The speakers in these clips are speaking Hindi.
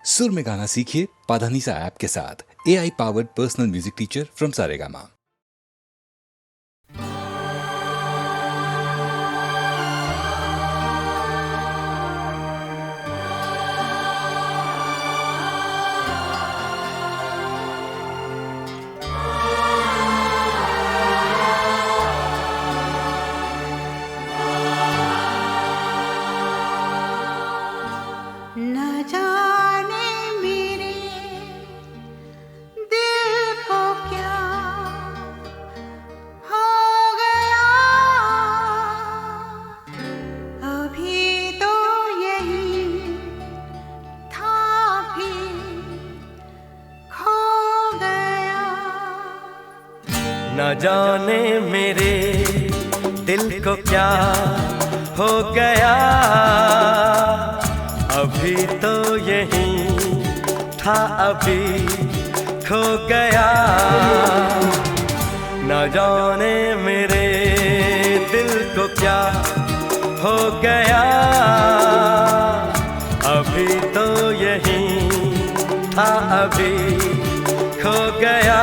सुर में गाना सीखिए पाधानीसा ऐप के साथ। AI powered personal music teacher from Saregama. न जाने मेरे दिल को क्या हो गया, अभी तो यही था भी खो गया। न जाने मेरे दिल को क्या हो गया, अभी तो यही था अभी खो गया। न जाने मेरे दिल को क्या हो गया, अभी तो यही था अभी खो गया।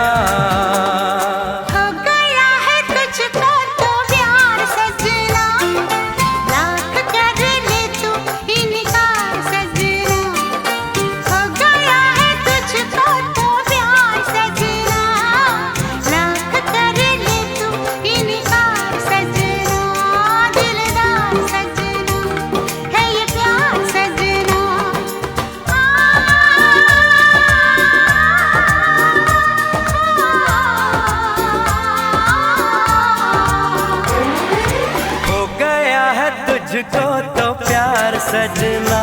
तुझको तो प्यार सजना,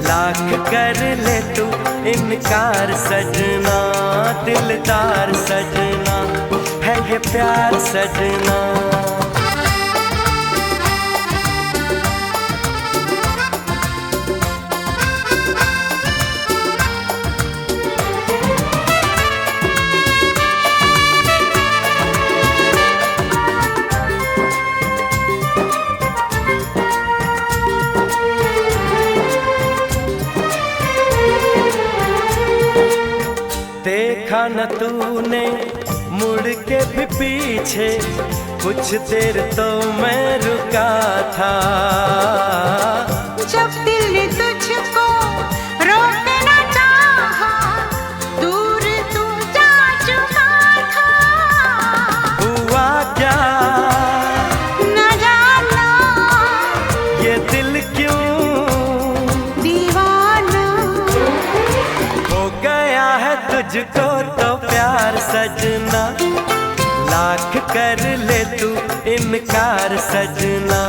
लाख कर ले तू इनकार सजना। दिलदार सजना है ये प्यार सजना। देखा न तूने मुड़ के भी पीछे, कुछ देर तो मैं रुका था। जब दिल ने तुझको रोकना चाहा, दूर तू जा चुका था। हुआ क्या न जाना, ये दिल क्यों दीवाना हो गया है तुझको तो प्यार सजना। लाख कर ले तू इनकार सजना।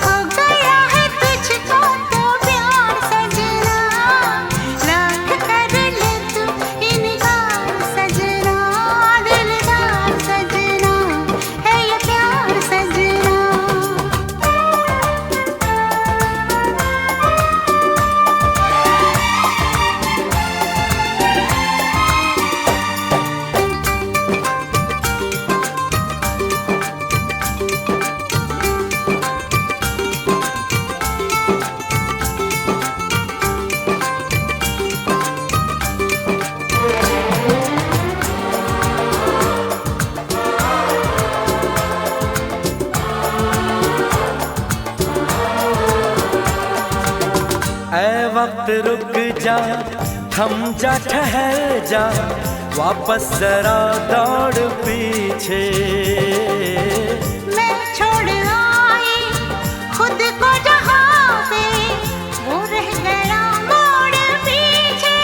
हो गया है तुझको तो प्यार सजना, लाख कर ले तू इनकार सजना। दिलदार सजना है ये प्यार सजना। ऐ वक्त रुक जा, थम जा, ठहर जा, वापस जरा दौड़ पीछे। मैं छोड़ आई खुद को जहाँ पे, वो रह गया मोड़ पीछे।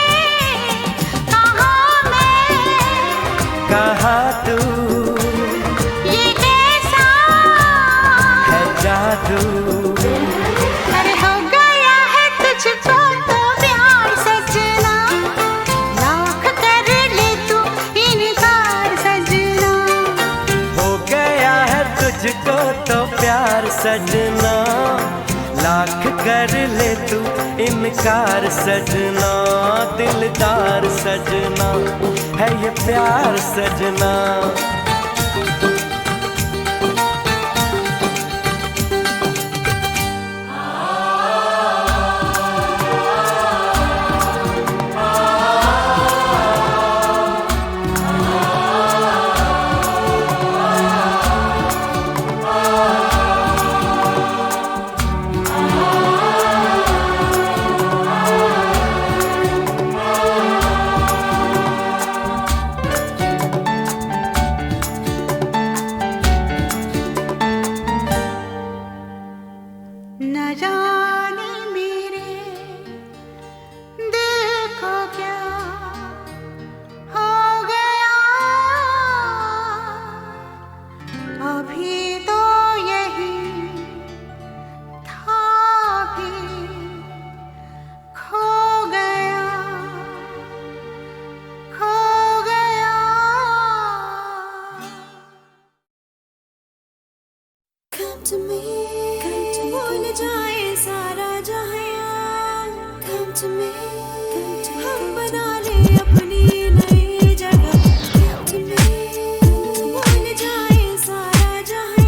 कहाँ मैं कहाँ तू, ये कैसा है जादू। अरे हो गया है तुझको तो प्यार सजना, लाख कर ले तू इनकार सजना। हो गया है तुझको तो प्यार सजना, लाख कर ले तू इनकार सजना। दिलदार सजना है ये प्यार सजना। हम बना ले अपनी नई जगह, भूल जाए सारा जहां।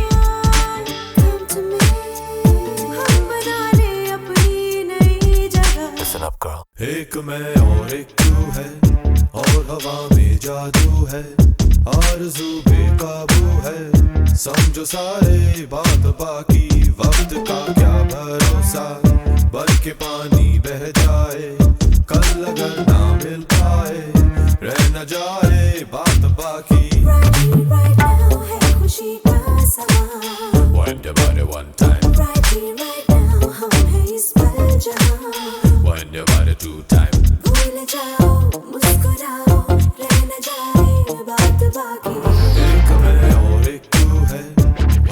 हम बना ले अपनी नई जगह। Listen up, girl. एक मैं और एक तू है, और हवा में जादू है, आरज़ू बेकाबू है। समझो सारे बात बाकी, वक्त का क्या भरोसा, बन के पानी बह जाए, कल अगर ना मिल पाए, रह न जाए बात बाकी। Right here, right now है खुशी का समा। Wind your body one time, Right here, right now हम हैं इस पल जहां। wind your body two time. भूल जाओ, मुस्कुराओ, रह न जाए बात बाकी। एक मैं और एक तू है,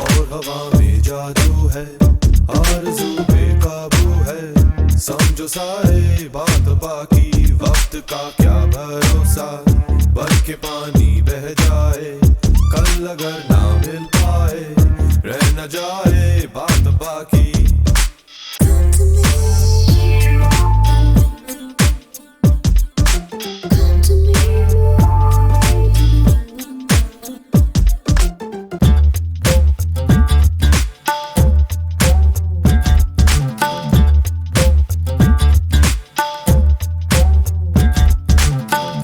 और हवा में जादू है, आरज़ू बेकाबू है। समझो सारे बात बाकी, वक्त का क्या भरोसा, बन के पानी बह जाए, कल अगर ना मिल पाए, रह न जाए बात बाकी। Come to me, come to me।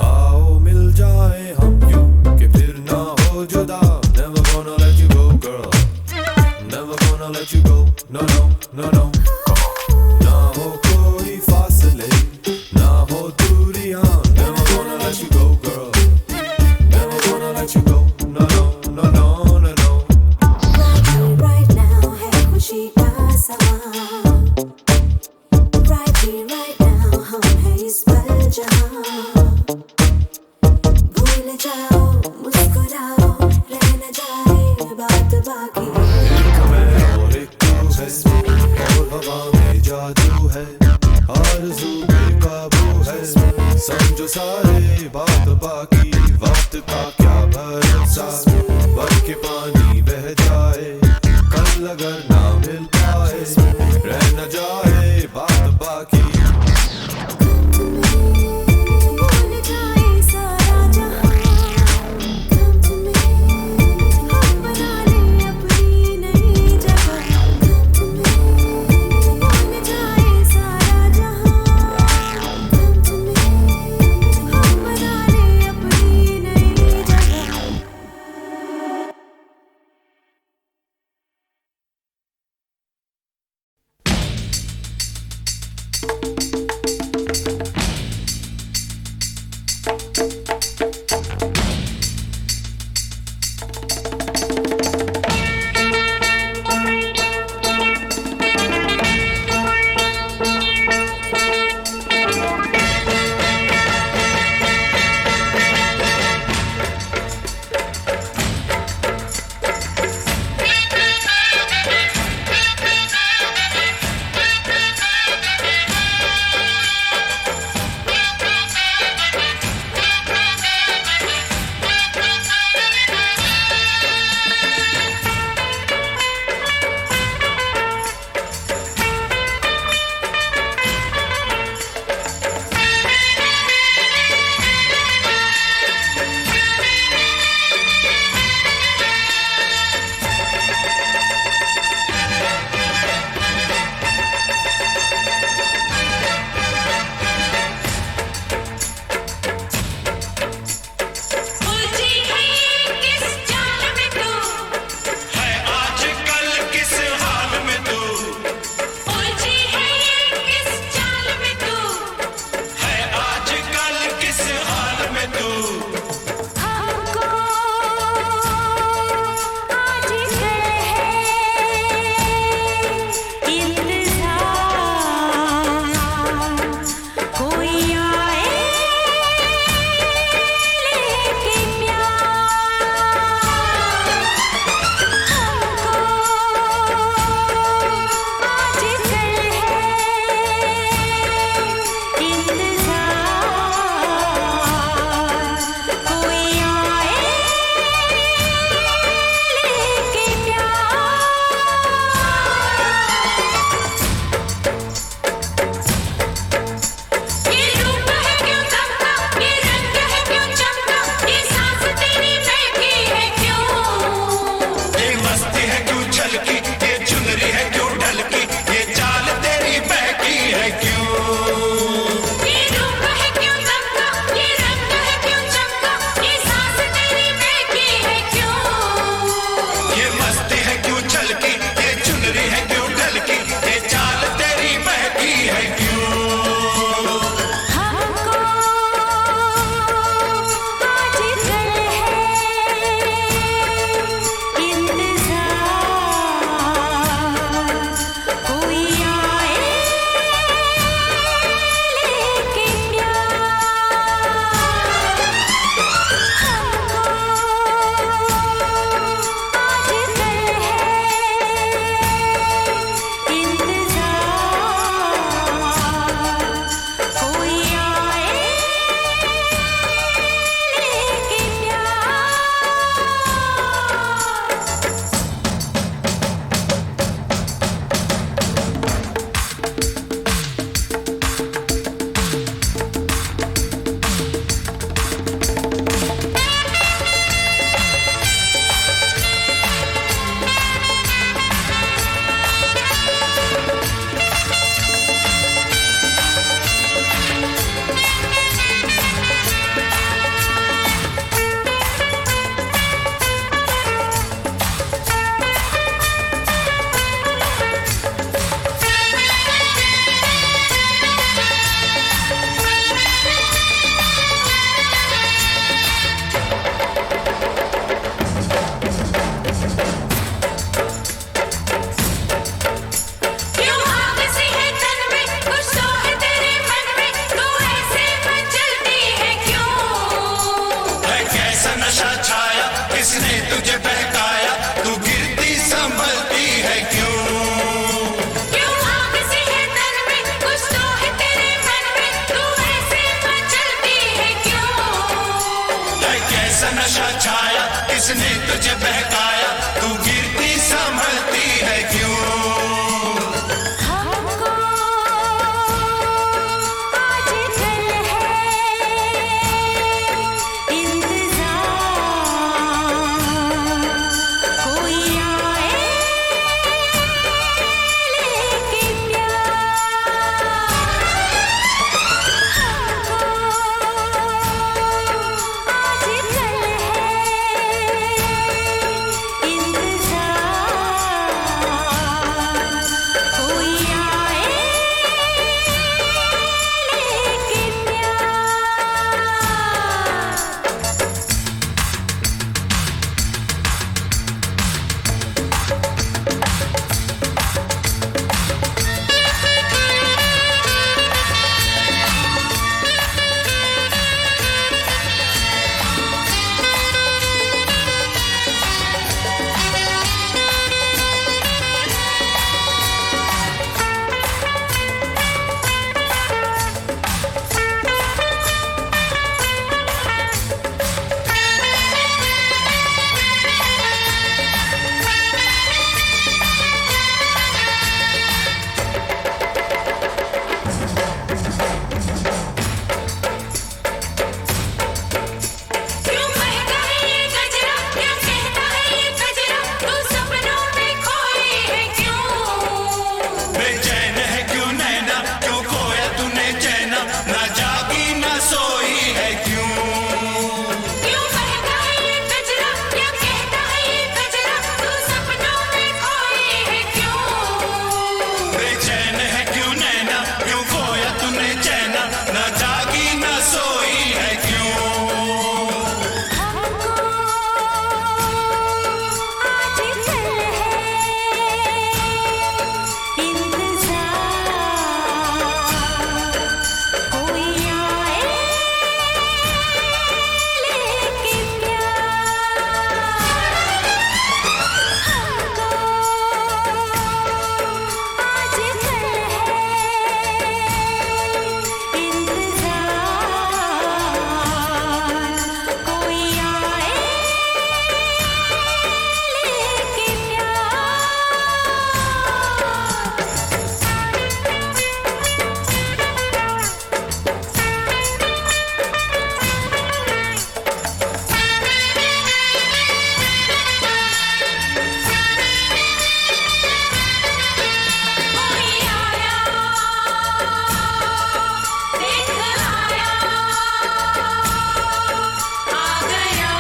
आओ मिल जाए हम यूं कि फिर ना हो जुदा। Never gonna let you go girl, never gonna let you go, no no no no। ना हो कोई फासले, ना हो दूरियां, never gonna let you go girl, never gonna let you go, no no no no no no। Right here, right now है खुशी का समा। Right here, right now हम हैं इस पल जहां। भूल जाओ, मुस्कुराओ, रह न जाए बात बाकी। एक मैं और एक तू है, और हवा में जादू है, आरज़ू बेकाबू है। समझो सारे बात बाकी, वक्त का क्या भरोसा, बन के पानी बह जाए, कल अगर ना मिल पाए, रह न जाए बात बाकी। भूल जाए सारा जहां। Come to me, हम बना ले अपनी नई जगह। Come to me, भूल जाए सारा जहां। Come to me, हम बना ले अपनी नई जगह। तुझे बहकाया, तू गिरती संभलती है क्यों? हमको आजकल है इंतजार, कोई आए लेके प्यार। हमको आजकल है इंतजार, कोई आए लेके प्यार। क्यों महका है ये गजरा, क्या कहता है ये गजरा, तू सपनों में खोई है क्यों? बेचैन है क्यों नैना, क्यों खोया तूने चैना, ना जागी ना सोई है क्यों? क्यों महका है ये गजरा, क्या कहता है ये गजरा, तू सपनों में खोई है क्यों? बेचैन है क्यों नैना, क्यों खोया तूने चैना, ना जागी ना सोई है क्यों? हमको आजकल है इंतजार, कोई आए लेके प्यार। हमको आजकल है इंतजार, कोई आए लेके कोई आया देख आया, आ गया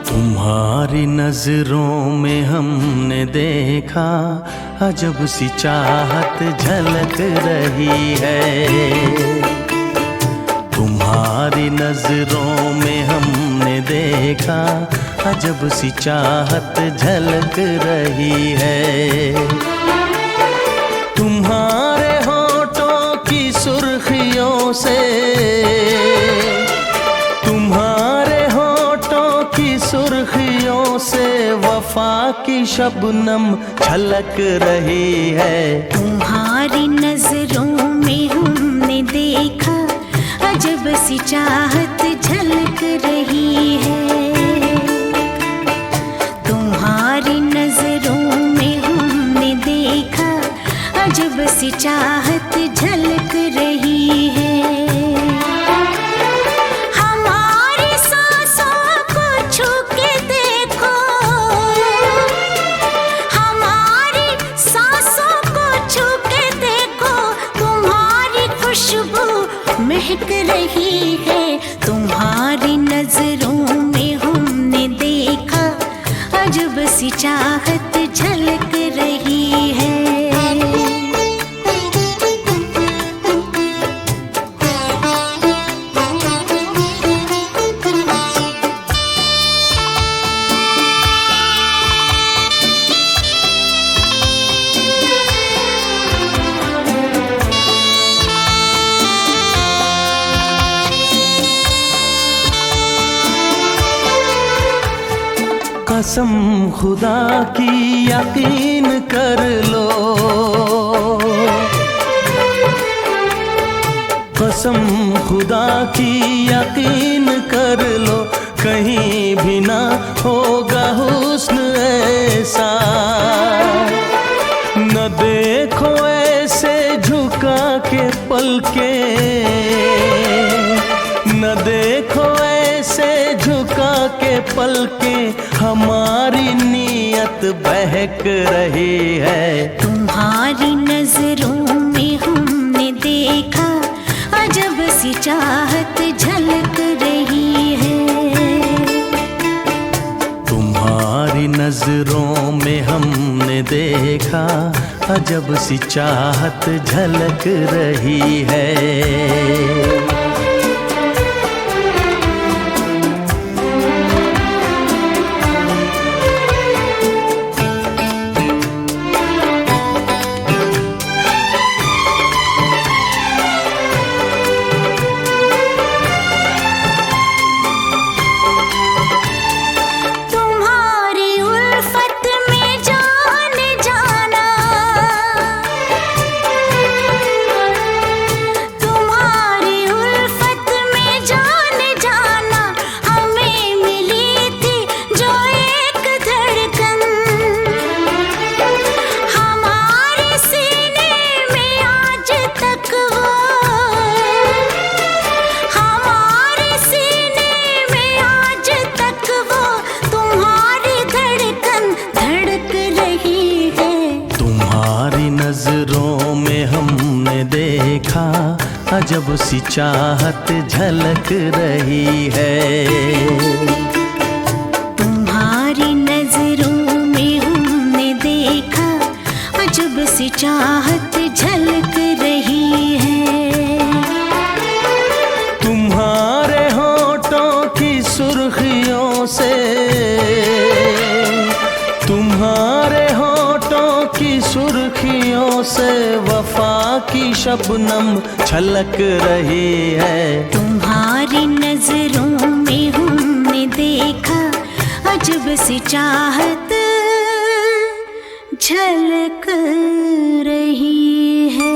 तुम्हारी नजरों में हमने देखा अजब सी चाहत झलक रही है। तुम्हारी नजरों में हमने देखा अजब सी चाहत झलक रही है। तुम्हारे होठों की सुर्खियों से, तुम्हारे होठों की सुर्खियों से वफा की शबनम छलक रही है। तुम्हारी नजरों में हमने देखा अजब सी चाहत झलक रही है। तुम्हारी नजरों में हमने देखा अजब सी चाहत झलक रही है। हमारी सांसों को छू के देखो, हमारी सांसों को छू के देखो, तुम्हारी खुशबू महक रही है। तुम्हारी नजरों में हमने देखा अजब सी चाहत झलक रही है। कसम खुदा की यकीन कर लो, कसम खुदा की यकीन कर लो, कहीं भी ना होगा हुस्न ऐसा। न देखो ऐसे झुका के पलके, न देखो ऐसे झुका के पलके, हमारी नीयत बहक रही है। तुम्हारी नजरों में हमने देखा अजब सी चाहत झलक रही है। तुम्हारी नजरों में हमने देखा अजब सी चाहत झलक रही है। नजरों में हमने देखा अजब सी चाहत झलक रही है। तुम्हारी नजरों में हमने देखा अजब सी चाहत झलक रही है। तुम्हारे होठों की सुर्खियों से, तुम्हारे होठों की सुर्खियों से वफा की शबनम छलक रही है। तुम्हारी नजरों में हमने देखा अजब सी चाहत झलक रही है।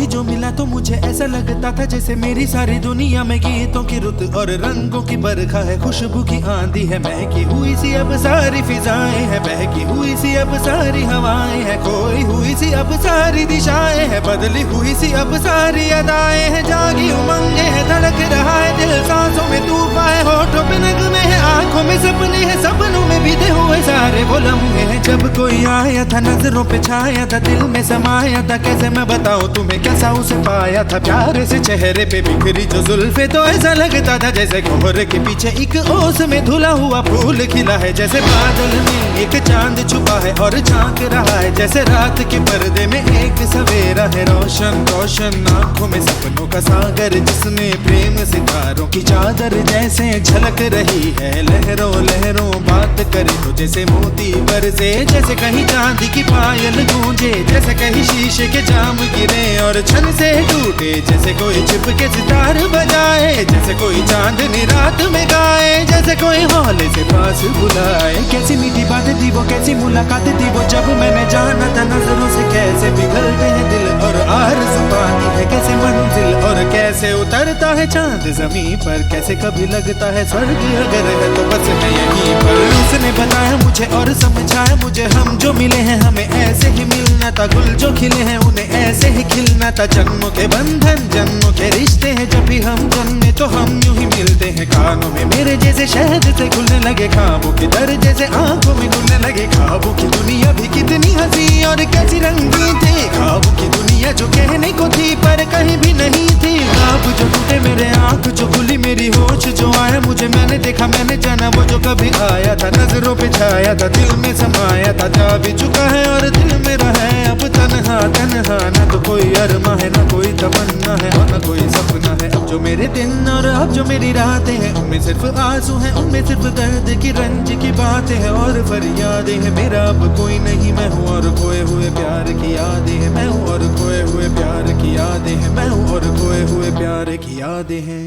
जो मिला तो मुझे ऐसा लगता था जैसे मेरी सारी दुनिया में गीतों की रुत और रंगों की बरखा है, खुशबू की आंधी है, महकी हुई सी अब सारी फिजाएं हैं, बहकी हुई सी अब सारी हवाएं हैं, खोई हुई सी अब सारी दिशाएं हैं, बदली हुई सी अब सारी अदाएं हैं, जागी उमंगे है, धड़क रहा है दिल, सांसों में तूफान है, होठों पे नगमे है, आंखों में सपने हैं, सपनों में बीते हुए सारे वो लम्हे हैं। जब कोई आया था नजरों पे छाया था, दिल में समाया था, कैसे मैं बताऊं तुम्हें, कैसे कैसा उसे पाया था प्यारे से चेहरे पे बिखरी जो जुल्फे, तो ऐसा लगता था जैसे कोहरे के पीछे एक ओस में धुला हुआ फूल खिला है। जैसे बादल में एक चांद छुपा है और झांक रहा है, जैसे रात के पर्दे में एक सवेरा है। रोशन रोशन आंखों में सपनों का सागर, जिसमें प्रेम सितारों की चादर जैसे झलक रही है। लहरों लहरों बात करे तो जैसे मोती बरसे, जैसे कहीं चांदी की पायल गूंजे, जैसे कहीं शीशे के जाम गिरे और छन से टूटे, जैसे कोई छिप के सितार बजाए, जैसे कोई चांदनी रात में गाए, जैसे कोई हौले से पास बुलाए। कैसी मीठी बात थी वो, कैसी मुलाकात थी वो, जब मैंने जाना था नजरों से कैसे पिघलते हैं दिल और आरज़ू पाती है कैसे मंजिल, और कैसे उतरता है चांद जमीन पर, कैसे कभी लगता है स्वर्ग अगर है तो बस मैं यहीं पर। उसने बताया मुझे और समझाया मुझे, हम जो मिले हैं हमें ऐसे ही मिलना था, गुल जो खिले हैं उन्हें ऐसे ही खिलना था। जन्मों के बंधन जन्मों के रिश्ते हैं, जब भी हम जन्मे तो हम यूं ही मिलते हैं। कानों में मेरे जैसे शहद से खुलने लगे ख्वाबों के दर, जैसे आंखों में खुलने लगे ख्वाबों की दुनिया भी कितनी हंसी और कैसी रंगीन थी। ख्वाबों की दुनिया जो कहने को थी पर कहीं भी नहीं थी। ख्वाब जो टूटे मेरे आंख जो खुली मेरी होश जो आया मुझे, मैंने देखा मैंने जाना वो जो कभी आया था, नजरों पे छाया था दिल में समाया था, जा भी चुका है और दिल में रहा है अब तन्हा तन्हा। ना तो कोई अरमा है ना कोई तमन्ना है और ना कोई सपना है। अब जो मेरे दिन और अब जो मेरी रातें हैं, उनमें सिर्फ आंसू हैं, उनमें सिर्फ दर्द की रंज की बातें हैं और फरियादें हैं। मेरा अब कोई नहीं, मैं हूँ और खोए हुए प्यार की यादें हैं, मैं हूँ और खोए हुए प्यार की यादें हैं, मैं हूँ और खोए हुए प्यार की यादें हैं।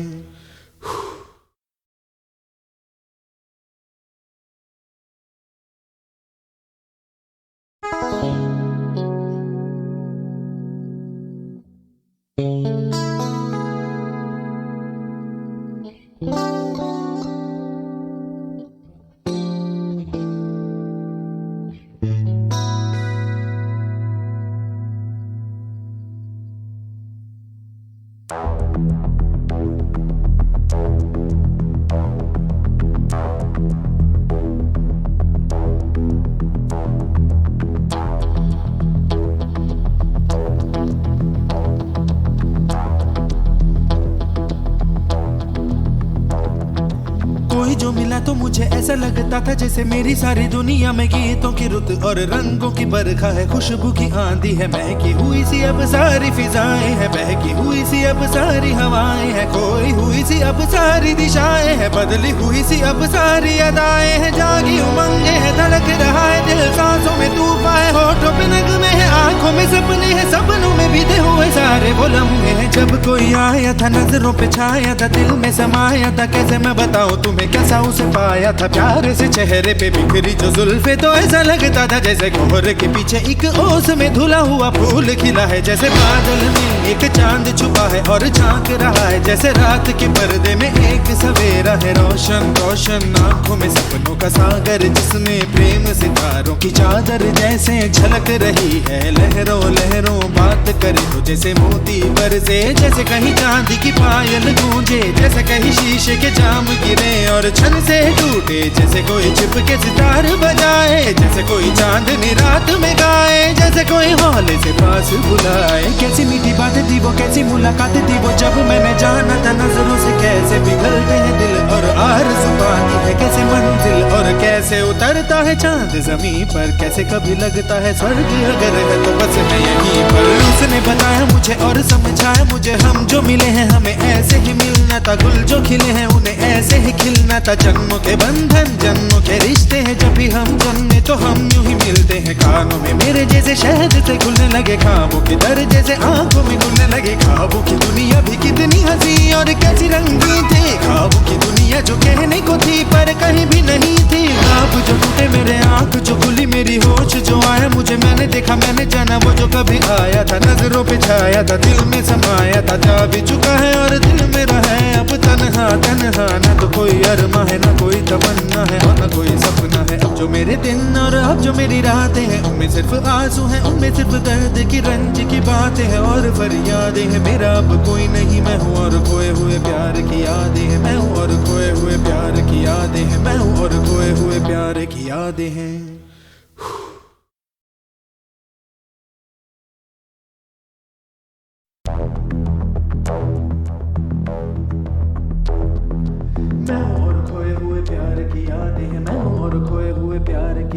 कोई जो मिला तो मुझे ऐसा लगता था जैसे मेरी सारी दुनिया में गीतों की रुत और रंगों की बरखा है, खुशबू की आंधी है, महकी हुई सी अब सारी फिजाएं हैं, बहकी हुई सी अब सारी हवाएं हैं, खोई हुई सी अब सारी दिशाएं हैं, बदली हुई सी अब सारी अदाएं हैं, जागी उमंगे है, धड़क रहा है दिल, सांसों में तूफान है, होठों पे नगमे है, आंखों में सपने हैं, सपनों में बीते हुए सारे वो लम्हे हैं। जब कोई आया था नजरों पे छाया था, दिल में समाया था, कैसे मैं बताऊं तुम्हें कैसा उसे पाया था प्यारे से चेहरे पे बिखरी जो जुल्फे, तो ऐसा लगता था जैसे कोहरे के पीछे एक ओस में धुला हुआ फूल खिला है। जैसे बादल में एक चांद छुपा है और झांक रहा है, जैसे रात के पर्दे में एक सवेरा है। रोशन रोशन आंखों में सपनों का सागर, जिसमें प्रेम सितारों की चादर जैसे झलक रही है। लहरों लहरों बात करे तो जैसे मोती बरसे, जैसे कहीं चांदी की पायल गूंजे, जैसे कहीं शीशे के जाम गिरे और छन से टूटे, जैसे कोई छिप के सितार बजाए, जैसे कोई चांदनी रात में गाए, जैसे कोई हौले से पास बुलाए। कैसी मीठी बात थी वो, कैसी मुलाकात थी वो, जब मैंने जाना था नजरों से कैसे पिघलते हैं दिल और आरज़ू पाती है कैसे मंजिल, और कैसे उतरता है चांद जमीन पर, कैसे कभी लगता है स्वर्ग अगर है तो बस मैं यहीं पर। उसने बताया मुझे और समझाया मुझे, हम जो मिले हैं हमें ऐसे ही मिलना था, गुल जो खिले हैं उन्हें ऐसे ही खिलना था। जन्मों के बंधन जन्मों के रिश्ते हैं, जब भी हम जन्मे तो हम यूं ही मिलते हैं। कानों में मेरे जैसे शहद से खुलने लगे ख्वाबों के दर, जैसे आंखों में खुलने लगे ख्वाबों की दुनिया भी कितनी हंसी और कैसी रंगीन थी। ख्वाबों की दुनिया जो कहने को थी पर कहीं भी नहीं थी। ख्वाब जो टूटे मेरे आंख जो खुली मेरी होश जो आया मुझे, मैंने देखा मैंने जाना वो जो कभी आया था, नजरों पे छाया था दिल में समाया था, जा भी चुका है और दिल में रहा है अब तन्हा तन्हा। ना तो कोई अरमा है ना कोई तमन्ना है और ना कोई सपना है। अब जो मेरे दिन और अब जो मेरी रातें हैं, उनमें सिर्फ आंसू हैं, उनमें सिर्फ दर्द की रंज की बातें हैं और फरियादें हैं। मेरा अब कोई नहीं, मैं हूँ और खोए हुए प्यार की यादें हैं, मैं हूँ और खोए हुए प्यार की यादें हैं, मैं हूँ और खोए हुए प्यार की यादें हैं।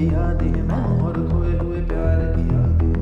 की यादें हैं मैं हूं और खोए हुए प्यार की यादें।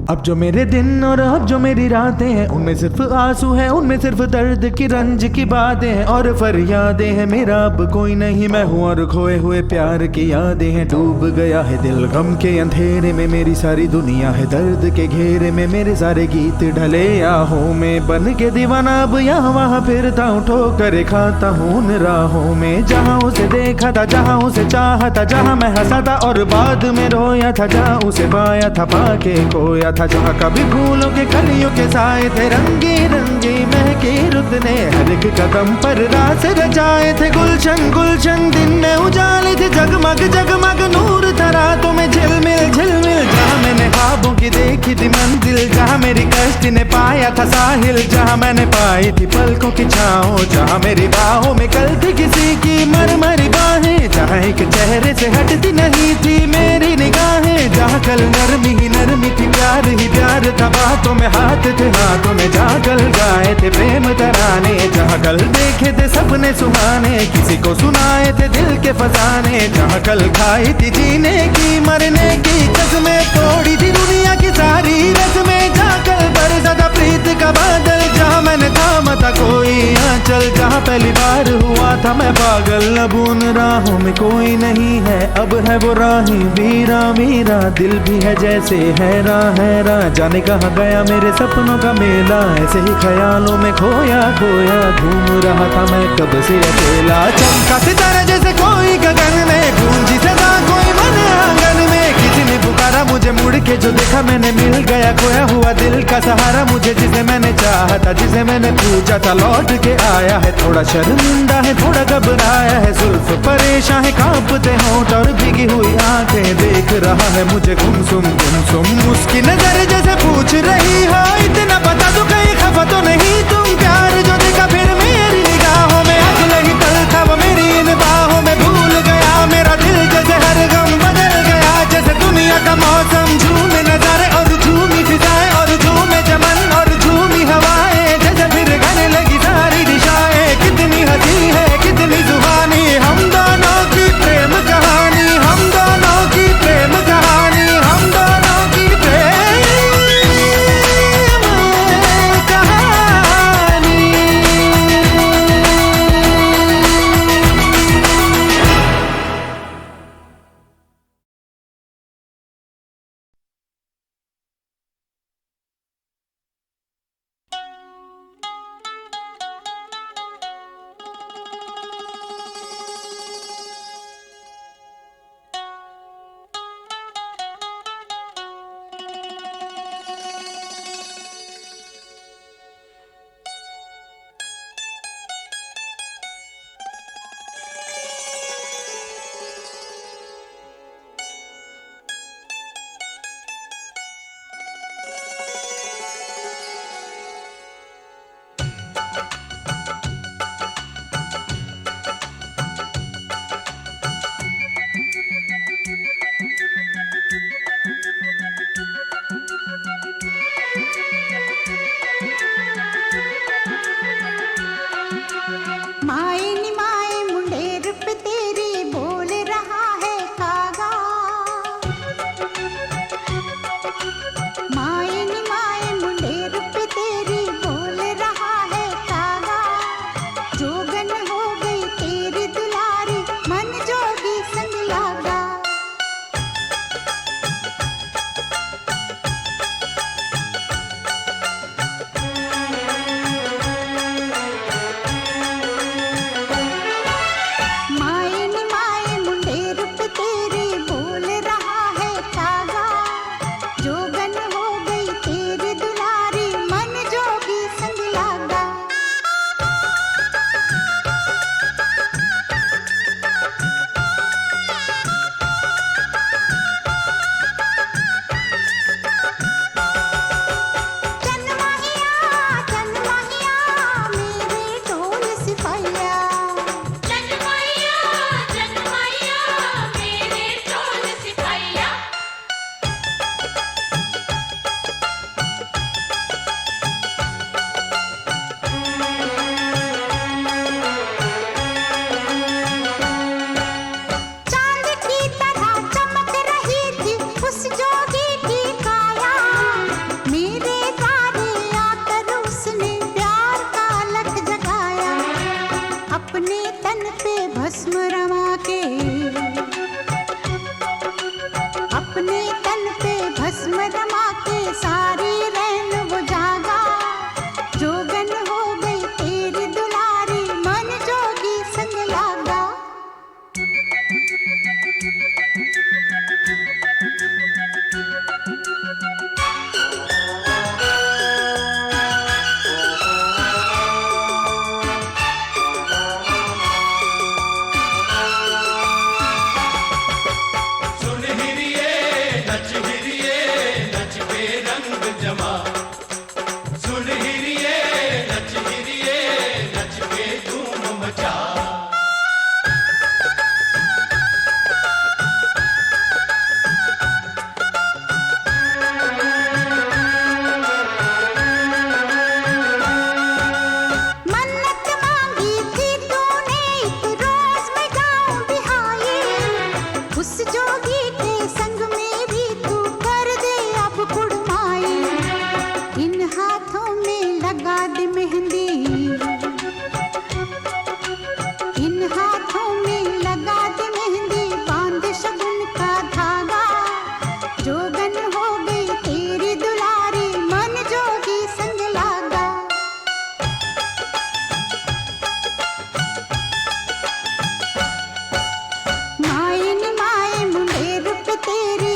अब जो मेरे दिन और अब जो मेरी रातें हैं उनमें सिर्फ आंसू हैं, उनमें सिर्फ दर्द की रंज की बातें हैं और फरियादें हैं। मेरा अब कोई नहीं मैं हूँ और खोए हुए प्यार की यादें हैं। डूब गया है दिल गम के अंधेरे में, मेरी सारी दुनिया है दर्द के घेरे में। मेरे सारे गीत ढले आहों में, बन के दीवाना अब यहाँ वहाँ फिरता हूँ, ठोकर खाता हूँ उन राहों में। जहाँ उसे देखा था, जहाँ उसे चाहा था, जहाँ मैं हंसा था और बाद में रोया था, जहाँ उसे पाया था पाके खोया था, जहाँ कभी फूलों के कलियों के साए थे, रंगी रंगी महकी रुत ने हर एक कदम पर रास रचाए थे। गुलशन गुलशन दिन में उजाले थे, जगमग जगमग नूर था रातों में झिलमिल झिलमिल। जहाँ मैंने ख्वाबों की देखी थी मंजिल, जहाँ मेरी कश्ती ने पाया था साहिल, जहाँ मैंने पाई थी पलकों की छाँव, जहाँ मेरी बाहों में कल थी किसी की मरमरी बाहें, जहाँ एक चेहरे से हटती नहीं थी मेरी निगाहें, जहाँ कल नरमी ही नरमी थी प्यार ही प्यार था, बातों में हाथ थे हाथों में, जहाँ कल गाए थे प्रेम तराने, जहाँ कल देखे थे सपने सुहाने, किसी को सुनाए थे दिल के फसाने, जहाँ कल खाई थी जीने की मरने की कसमें, तोड़ी थी दुनिया की सारी रस्में, जहाँ कल बरसा था प्रीत का बादल, जहाँ मैंने थामा था कोई आंचल, जहाँ पहली बार हुआ था मैं पागल। अब उन राहों में कोई नहीं है, अब है वो राही वीरा वीरा, दिल भी है जैसे हैरान हैरान, जाने कहाँ गया मेरे सपनों का मेला, ऐसे ही ख्यालों में खोया खोया घूम रहा था मैं कब से अकेला। चमका सितारा जैसे कोई गगन में, गूंजी सदा कोई मन आंगन में, किसी ने पुकारा मुझे मुड़ के जो देखा मैंने, मिल गया खोया हुआ दिल का सहारा मुझे, जिसे मैंने चाहा था जिसे मैंने पूछा था लौट के आया है। थोड़ा शर्मिंदा है थोड़ा घबराया है, जुल्फ परेशान है कांपते होंठ और भीगी हुई आंखें, देख रहा है मुझे गुमसुम गुमसुम, उसकी नजर जैसे पूछ रही हो इतना बता दो कहीं खफा तो नहीं तुम। प्यार जो देखा फिर मेरी निगाहों में, अगले ही पल था वो मेरी इन बाहों में, भूल गया मेरा दिल जैसे हर गम बदल गया, जैसे दुनिया का मौसम झूमे नजारे और झूमी फिजाएं और झूमे चमन और झूमी हवाएं, जैसे फिर गाने लगी सारी दिशाएं। कितनी हंसी है कितनी जुबानी, हम दोनों की प्रेम कहानी, हम दोनों की प्रेम कहानी, हम दोनों की प्रेम कहानी। अपने तन पे भस्म रमा के सारी रैन वो जागा, जोगन हो गई तेरी दुलारी मन जोगी संग लागा। सुन हिरिए नच के रंग जमा, सुन हिरिए नच के धूम मचा। मन्नत मांगी थी तूने एक रोज मैं गाऊं बिहाई, उस जोगी के संग मेरी तू कर दे अब कुड़माई। इन हाथों में लगा दे मेहंदी, इन हाथों में लगा दे मेहंदी, बांध शगुन का धागा, जोगन हो गई तेरी दुलारी मन जोगी संग लागा। माए नी माए मुंडेर पे तेरी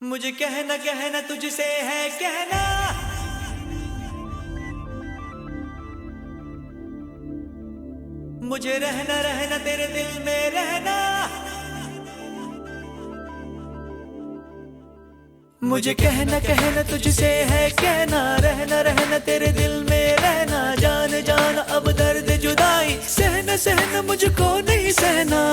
मुझे कहना कहना तुझसे है कहना, मुझे रहना रहना तेरे दिल में रहना, मुझे कहना कहना तुझसे है कहना, रहना रहना तेरे दिल में रहना, जान जान अब दर्द जुदाई सहना सहना मुझको नहीं सहना।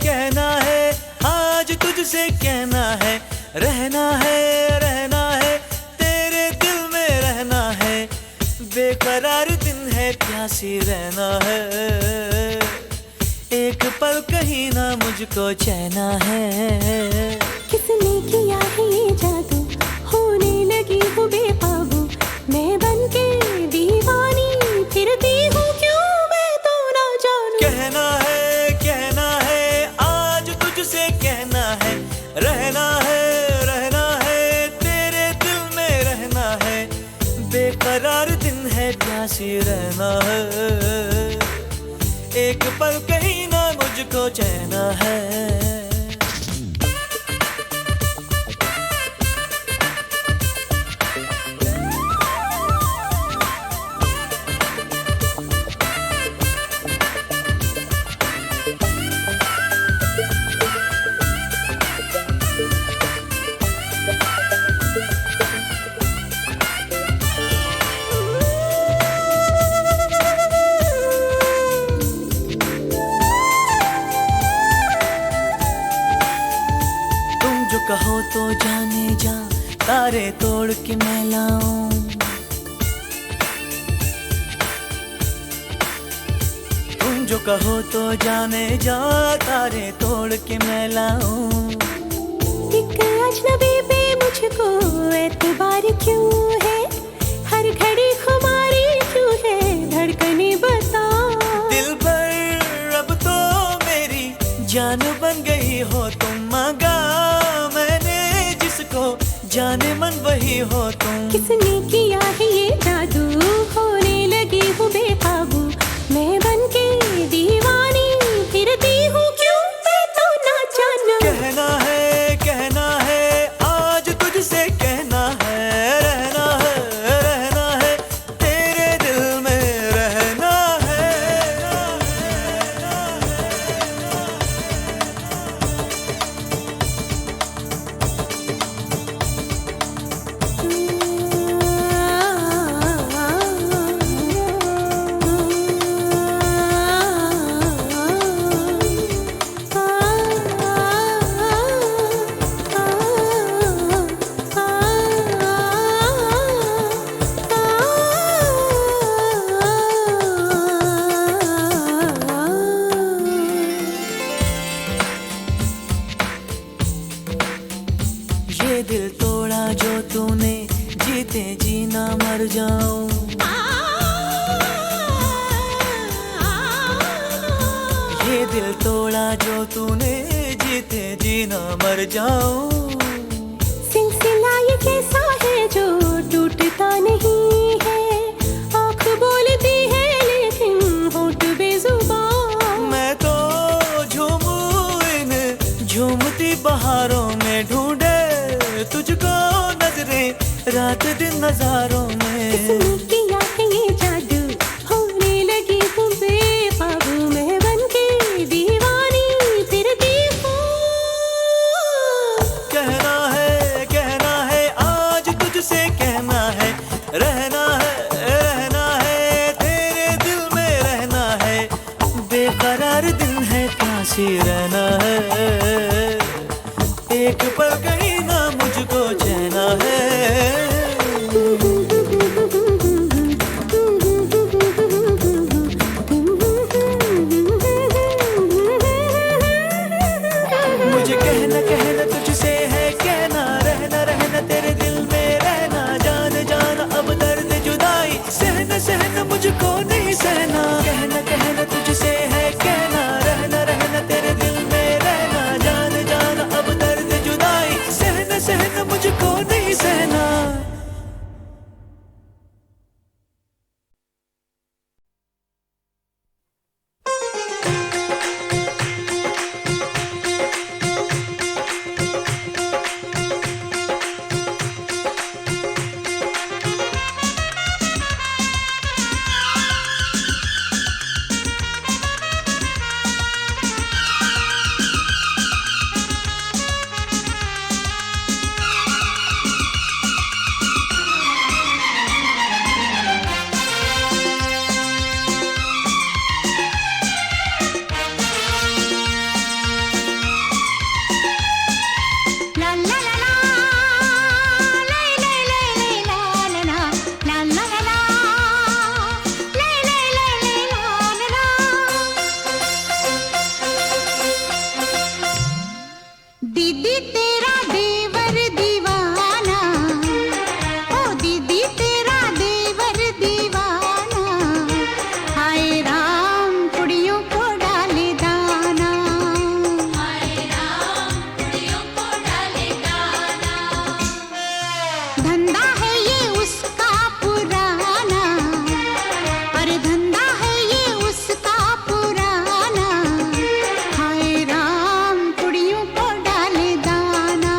कहना है आज तुझसे कहना है, रहना है तेरे दिल में रहना है, बेकरार दिन है प्यासी रहना है, एक पल कहीं ना मुझको चैना है। किसने किया है ये जादू, होने लगी हूँ बेकाबू, मैं बनके दीवानी फिरती हूँ, क्यों मैं तो ना जानू। कहना है आज तुझसे कहना है, रहना है तेरे दिल में रहना है, बेकरार दिन है प्यासी रहना है, एक पल कहीं ना मुझको चैना है। कहो तो जाने जा तारे तोड़ के मैं लाऊं, तुम जो कहो तो जाने जा तारे तोड़ के मैं लाऊं। एक अजनबी पे मुझको एतबार क्यों है, हर घड़ी खुमारी क्यों है, धड़कने बता। दिल पर अब तो मेरी जान बन गई हो तुम, मांगा जाने मन वही हो तुम। किसने किया है ये जादू, होने लगी हूँ बेकाबू, मैं बनके दीवानी फिरती हूँ, क्यों मैं तो ना जानू। कहना है आज तुझसे कहना है, रहना है तेरे दिल में रहना है। ये दिल तोड़ा जो तूने, जीते जीना मर जाऊं। ये दिल तोड़ा जो तूने, जीते जीना मर जाऊं। सिलसिला ये कैसा है जो टूटता नहीं है, आँख बोलती है लेकिन होठ बेजुबान। मैं तो झूमूं इन झूमती बहारों में, ढूंढे तुझको नजरें रात दिन नजारों में। किसने किया है ये जादू, होने लगी हूँ बेकाबू, मैं बनके दीवानी फिरती हूँ। कहना है आज तुझसे कहना है, रहना है तेरे दिल में रहना है, बेकरार दिन है प्यासी रहना है, एक पल कहीं ना मुझको चैना है। मुझे कहना तुझसे है कहना, रहना तेरे दिल में रहना, जान जान अब दर्द जुदाई सहना मुझको नहीं सहना। कहना तुझसे है कहना, रहना तेरे दिल में रहना, जान जान अब दर्द जुदाई सहना दीदी तेरा देवर दीवाना, ओ दीदी तेरा देवर दीवाना, हाय राम कुड़ियों को डाले दाना, हाय राम कुड़ियों को डाले दाना। धंधा है ये उसका पुराना, अरे धंधा है ये उसका पुराना, हाय राम कुड़ियों को डाले दाना।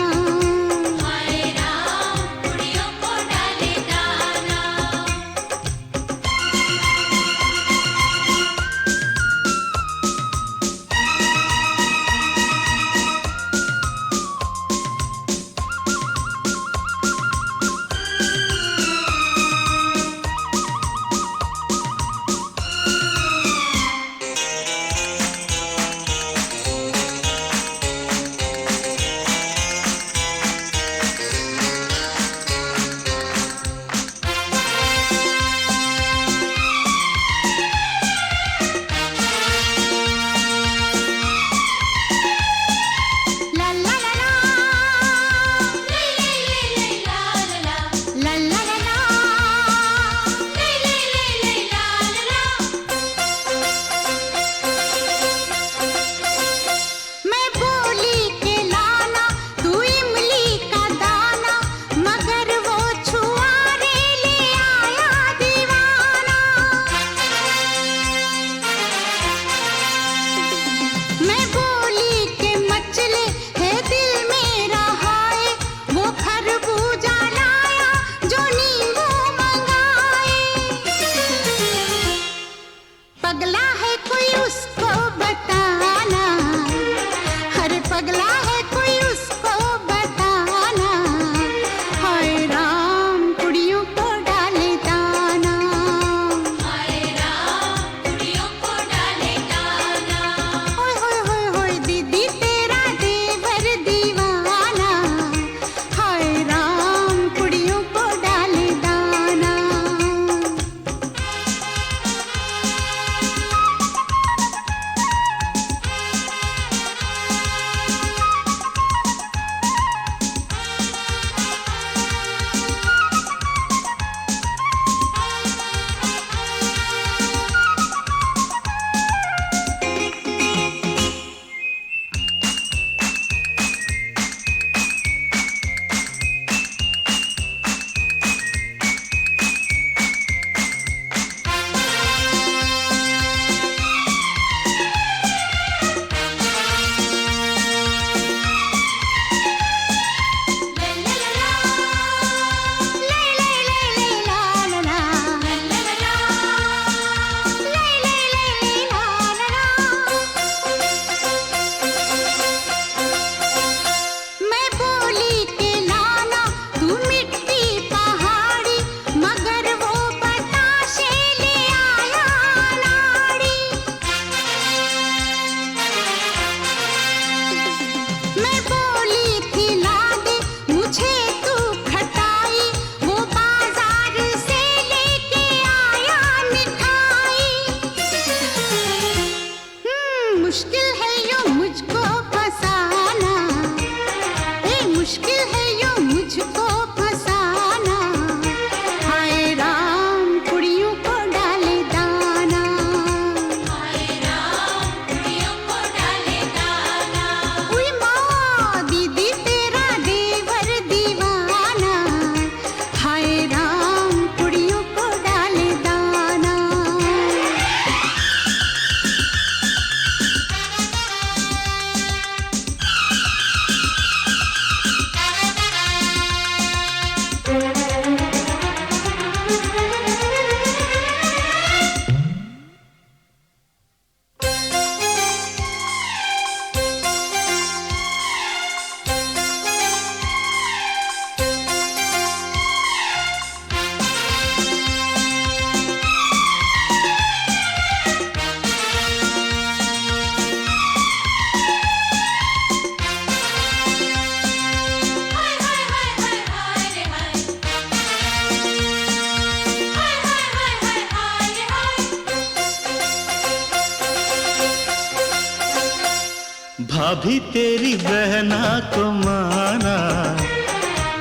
भाभी तेरी बहना को माना,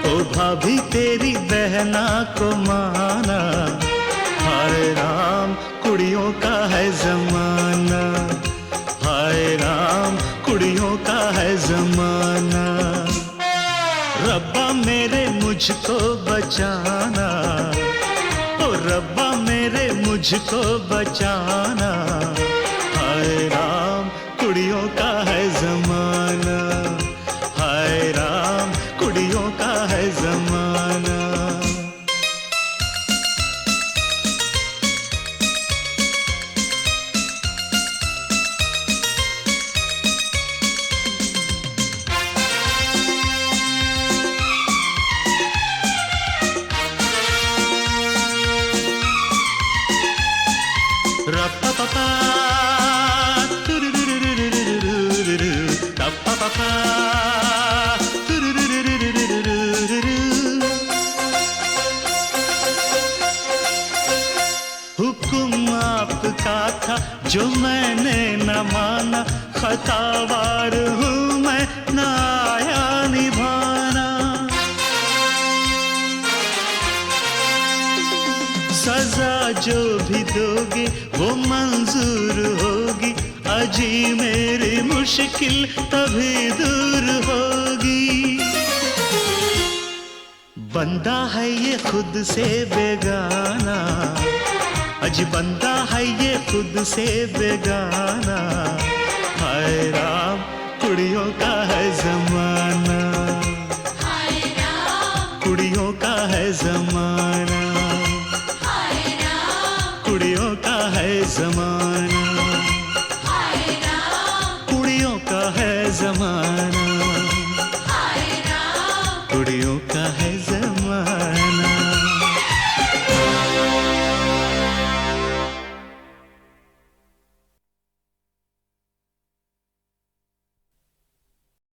ओ भाभी तेरी बहना को माना। हाय राम कुड़ियों का है जमाना, हाय राम कुड़ियों का है जमाना। रब्बा मेरे मुझको बचाना, ओ रब्बा मेरे मुझको बचाना। हाय राम कुड़ियों का है जमाना, हाय राम कुड़ियों का है जमाना। Ra-pa-pa-pa, tu-ru-ru-ru-ru-ru-ru-ru-ru, ra-pa-pa-pa, tu-ru-ru-ru-ru-ru-ru-ru-ru। हुक्म आपका था जो मैंने न माना, खतावार हूँ मैं न आया निभाना। सजा जो भी दोगे वो मंजूर होगी, अजी मेरी मुश्किल तभी दूर होगी। बंदा है ये खुद से बेगाना, अजी बंदा है ये खुद से बेगाना। हाय राम कुड़ियों का है जमाना, हाय राम कुड़ियों का है जमाना, कुड़ियों का है जमाना, कुड़ियों का है जमाना।